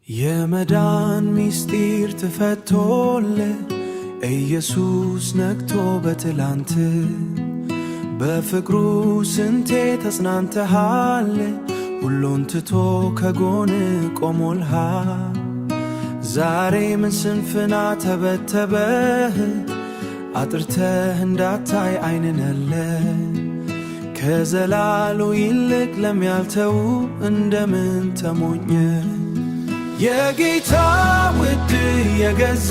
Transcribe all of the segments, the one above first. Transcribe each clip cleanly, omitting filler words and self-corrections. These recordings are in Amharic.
የመዳን ሚስጢር ተፈቶል ኢየሱስ ነግቶ በትላንት በፍቅሩ ስንቴ ተጽናንተሃል ሁሉን ትቶ ከጎን ቆሞልሃል። ዛሬ ምን ስንፍና ተበተበህ አጥርተህ እንዳታይ አይንነለ ከዘላሉ ይልቅ ለሚያልተው እንደምን ተሞኘ የጌታ ውድ የገዛ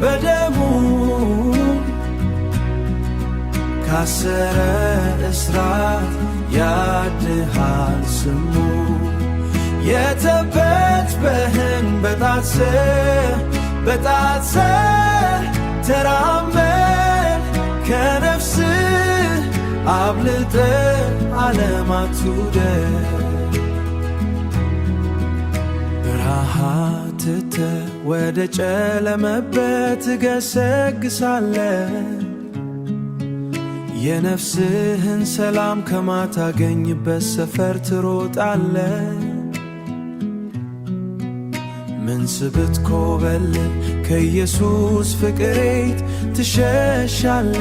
በደሙ ካሰረ እስራት ያድሃል ስሙ የተበትበህን በጣትሰ ተራመድ ከነፍስ አብልጠ ዓለማት ውደድ ብርሃትተ ወደ ጨለመበት ገሰግሳለ የነፍስህን ሰላም ከማታገኝበት ሰፈር ትሮጣለ ምን ስብት ኮበል ከኢየሱስ ፍቅሬት ትሸሻለ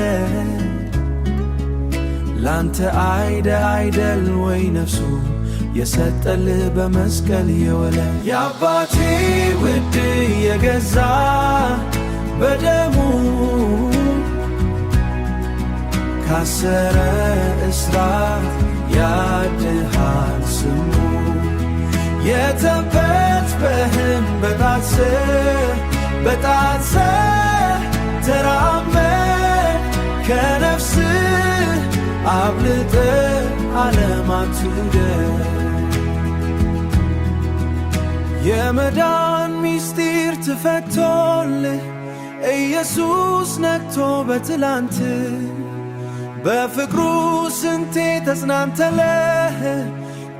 ላንተ አይደል ወይ ነፍሱ የሰጠልህ በመስቀል የወለ የአባቴ ውድ የገዛ በደሙ ካሰረ እስራት ያድሃል ስሙ የተበትበህን በጣትሰ ተራመድ ከነፍስ አብልጠ ዓለማት ውደድ የመዳን ሚስጢር ተፈቶልህ ኢየሱስ ነግቶ በትላንት በፍቅሩ ስንቴ ተጽናንተለህ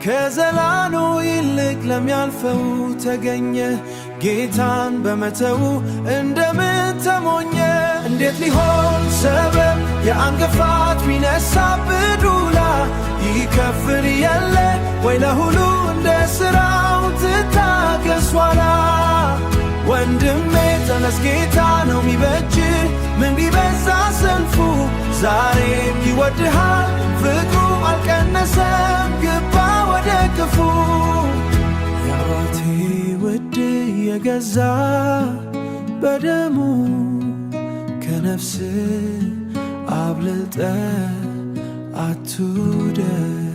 ከዘላኑ ይልቅ ለሚያልፈው ተገኘ ጌታን በመተው እንደምን ተሞኘ እንዴት ሊሆን ሰበብ የአንገፋት ቢነሳብህ ዱላ ይከፍል የለ ወይ ለሁሉ እንደ ሥራው ትታገስ ኋላ ወንድሜ ተነስ ጌታ ነው ሚበጅ ምን ቢበዛ ሰልፉ ዛሬም ይወድሃል ፍቅሩ አልቀነሰም ግባ ወደ ክፉ የአባቴ ውድ የገዛ በደሙ ከነፍስ አብልጠ አትውደድ